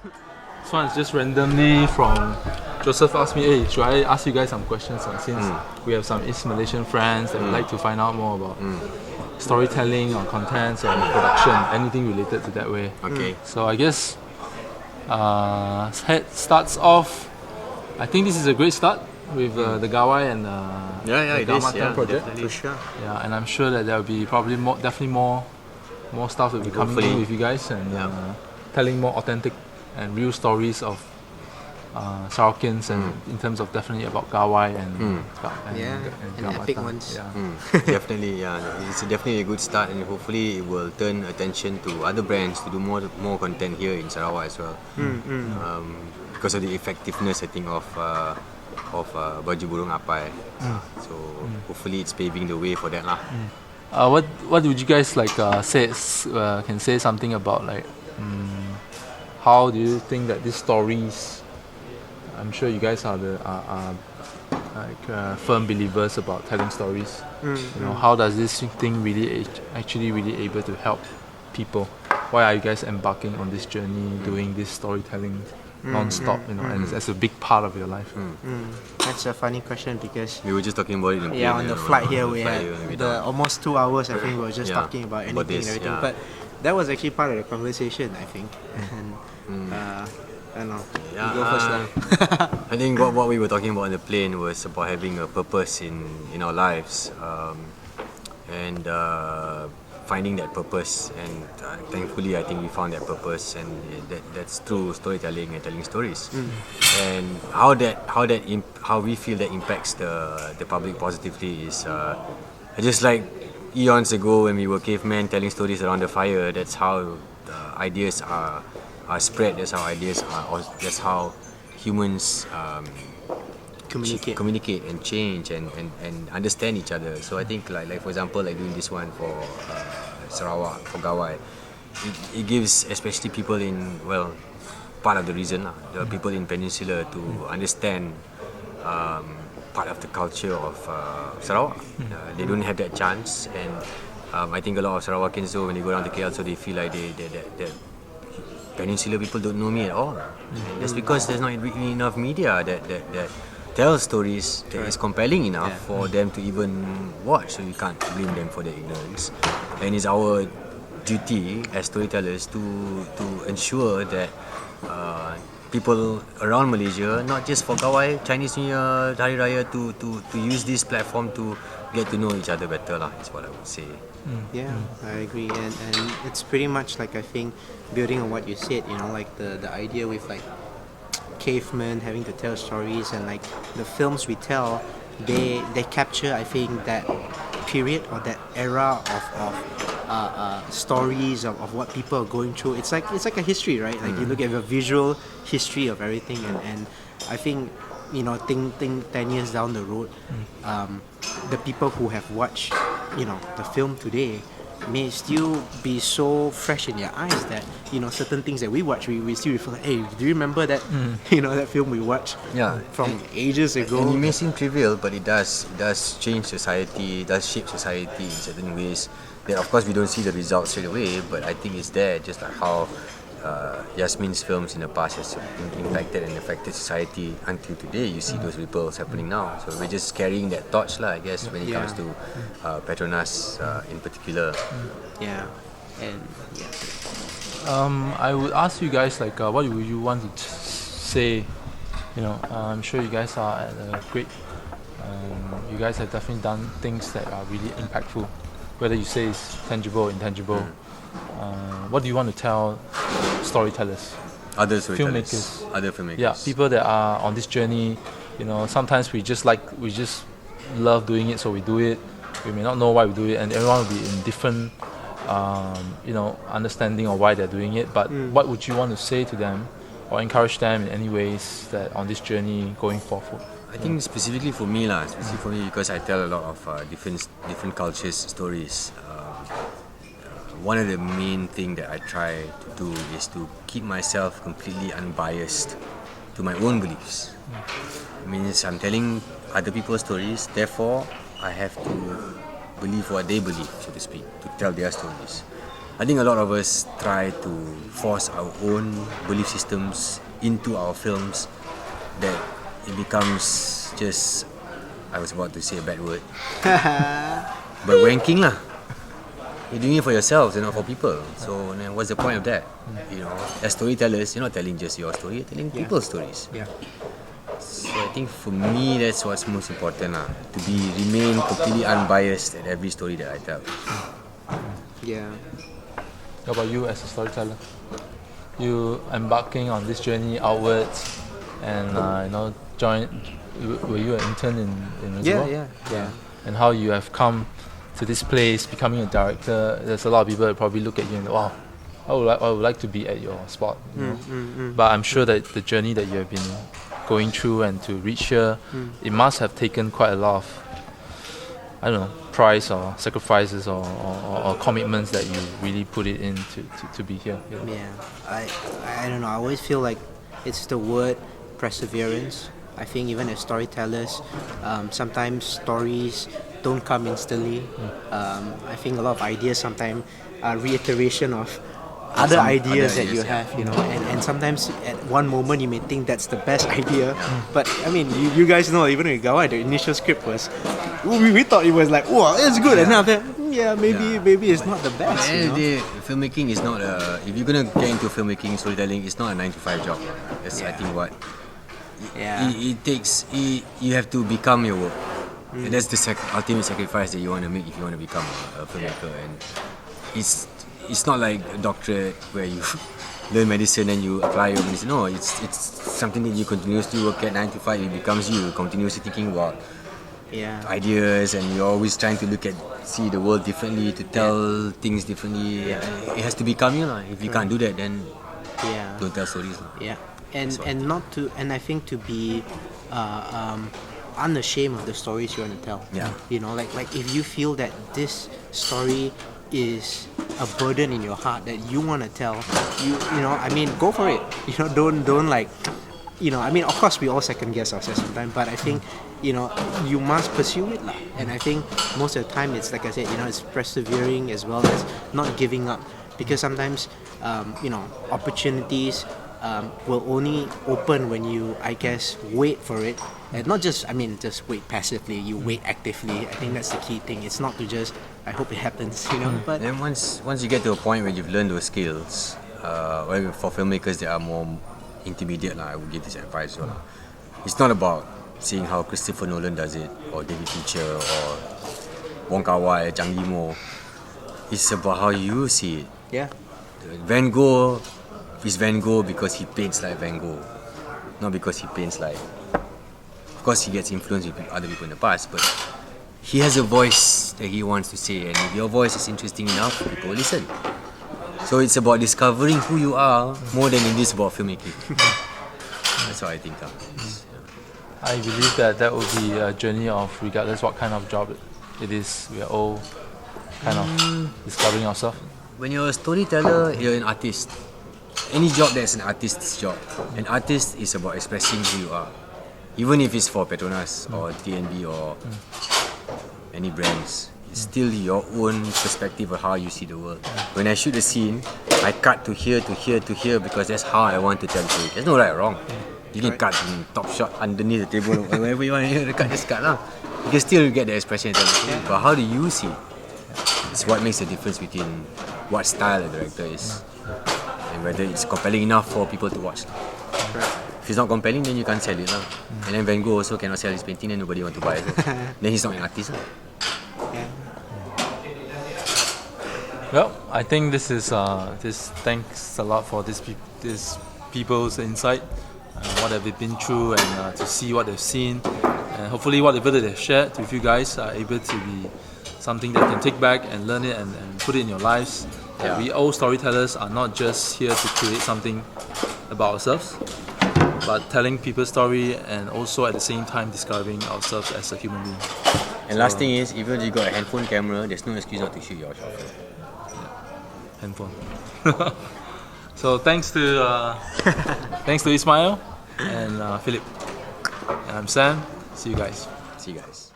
This one is just randomly from Joseph asked me, hey, should I ask you guys some questions since we have some East Malaysian friends that would like to find out more about storytelling or contents or production, anything related to that way. Okay. So I guess starts off, I think this is a great start with the Gawai and the Gamatan project. For sure. Yeah, and I'm sure that there will be probably definitely more stuff will be coming in with you guys and telling more authentic and real stories of Sarawakians and in terms of definitely about Gawai and epic ones. Definitely, it's definitely a good start, and hopefully it will turn attention to other brands to do more content here in Sarawak as well. Because of the effectiveness, I think, of Baju Burong Apai. So hopefully it's paving the way for that lah. What would you guys like say? Can say something about like how do you think that these stories? I'm sure you guys are firm believers about telling stories. You know, how does this thing really able to help people? Why are you guys embarking on this journey, doing this storytelling non-stop? You know, and it's a big part of your life. That's a funny question because we were just talking about it in on the flight here we had almost 2 hours. I think we were just talking about anything and everything. But that was actually part of the conversation, I think. And I don't know. You go first now. I think what we were talking about on the plane was about having a purpose in our lives, and finding that purpose. And thankfully, I think we found that purpose, and that's through storytelling and telling stories. And how we feel that impacts the public positively is just like eons ago when we were cavemen telling stories around the fire. That's how the ideas are spread. That's how humans communicate and change and understand each other. So I think like for example, like doing this one for Sarawak, for Gawai, it gives especially people in, well, part of the reason the people in Peninsula to understand part of the culture of Sarawak. They don't have that chance, and I think a lot of Sarawakians though, when they go down to KL, so they feel like that Peninsula people don't know me at all. And that's because there's not really enough media that tells stories that is compelling enough for them to even watch. So you can't blame them for their ignorance. And it's our duty as storytellers to ensure that people around Malaysia, not just for Gawai, Chinese New Year, Hari Raya, to use this platform to get to know each other better lah. Is what I would say. Yeah, I agree, and it's pretty much like, I think, building on what you said, you know, like the idea with like cavemen having to tell stories, and like the films we tell, they capture, I think, that period or that era of stories of what people are going through. It's like a history, right? Like you look at the visual history of everything, and I think, you know, think 10 years down the road, the people who have watched, you know, the film today may still be so fresh in their eyes that, you know, certain things that we watch, we still refer like, hey, do you remember that, you know, that film we watched from ages ago? And it may seem trivial, but it does change society, it does shape society in certain ways that, of course, we don't see the results straight away, but I think it's there, just like how Yasmin's films in the past has impacted and affected society until today. You see those ripples happening now. So we're just carrying that torch lah, I guess, when it comes to PETRONAS in particular. I would ask you guys, like, what would you want to say? You know, I'm sure you guys are at a great. You guys have definitely done things that are really impactful, whether you say it's tangible or intangible. What do you want to tell storytellers? Other filmmakers. Other filmmakers. Yeah, people that are on this journey. You know, sometimes we just love doing it, so we do it. We may not know why we do it, and everyone will be in different, you know, understanding of why they're doing it. But what would you want to say to them, or encourage them in any ways that on this journey going forward? I think specifically for me because I tell a lot of different cultures stories. One of the main thing that I try to do is to keep myself completely unbiased to my own beliefs. It means I'm telling other people's stories, therefore I have to believe what they believe, so to speak, to tell their stories. I think a lot of us try to force our own belief systems into our films that it becomes just, I was about to say a bad word, but wanking lah. You're doing it for yourselves and not for people. So then what's the point of that? You know, as storytellers, you're not telling just your story, you're telling people's stories. Yeah. So I think for me, that's what's most important lah. To remain completely unbiased at every story that I tell. Yeah. How about you as a storyteller? You embarking on this journey outwards, and were you an intern in Reservoir? Yeah. And how you have come to this place, becoming a director. There's a lot of people that probably look at you and go, wow, I would like to be at your spot. You know? But I'm sure that the journey that you have been going through and to reach here, it must have taken quite a lot of, I don't know, price or sacrifices or commitments that you really put it in to be here. Yeah. I don't know. I always feel like it's the word perseverance. I think even as storytellers, sometimes stories don't come instantly. I think a lot of ideas sometimes are reiteration of other ideas that you have, you know, and sometimes at one moment you may think that's the best idea, but I mean, you guys know, even with Gawai, the initial script was, we thought it was like, oh, it's good, and then after that, maybe it's not the best. At the end of the day, filmmaking is not if you're gonna get into filmmaking, storytelling, it's not a 9-to-5 job. That's I think what it takes. You have to become your work. And that's the ultimate sacrifice that you want to make if you want to become a filmmaker. And it's not like a doctorate where you learn medicine and you apply your medicine. No, it's something that you continuously work at 9 to 5. It becomes you. You're continuously thinking about ideas, and you're always trying to see the world differently, to tell things differently. It has to become you. If you can't do that, then don't tell stories. Yeah, and I think to be unashamed of the stories you want to tell. Yeah. You know, like if you feel that this story is a burden in your heart that you want to tell, you know, I mean, go for it. You know, don't like, you know, I mean, of course we all second guess ourselves sometimes, but I think, you know, you must pursue it lah. And I think most of the time it's like I said, you know, it's persevering as well as not giving up, because sometimes you know, opportunities will only open when you, I guess, wait for it, and not just, I mean, just wait passively. You wait actively. I think that's the key thing. It's not to just, I hope it happens, you know. But then once you get to a point where you've learned those skills, for filmmakers that are more intermediate, I would give this advice. It's not about seeing how Christopher Nolan does it, or David Fincher, or Wong Kar-wai, Zhang Yimou. It's about how you see it. yeah, Van Gogh is Van Gogh because he paints like Van Gogh, not because he paints like. Of course, he gets influenced with other people in the past, but he has a voice that he wants to say, and if your voice is interesting enough, people will listen. So it's about discovering who you are more than it is about filmmaking. That's what I think. I believe that would be a journey of, regardless what kind of job it is, we are all kind of discovering ourselves. When you're a storyteller, you're an artist. Any job that's an artist's job. An artist is about expressing who you are. Even if it's for PETRONAS or TNB or any brands, it's still your own perspective of how you see the world. When I shoot a scene, I cut to here, to here, to here, because that's how I want to tell the story. There's no right or wrong. You can cut in top shot underneath the table, wherever you want to cut, just cut lah. You can still get the expression and tell the story. But how do you see it? It's what makes the difference between what style a director is and whether it's compelling enough for people to watch. If it's not compelling, then you can't sell it lah. And then Van Gogh also cannot sell his painting, and nobody want to buy it. Then he's not an artist lah. Well, I think this is thanks a lot for this people's insight, what have they been through, and to see what they've seen, and hopefully whatever that they've shared with you guys are able to be something that you can take back and learn it and put it in your lives. We all storytellers are not just here to create something about ourselves, but telling people's story and also at the same time discovering ourselves as a human being. And last thing is, even if you got a handphone camera, there's no excuse not to shoot your short film. Handphone. So thanks to Ismail and Philip. And I'm Sam. See you guys. See you guys.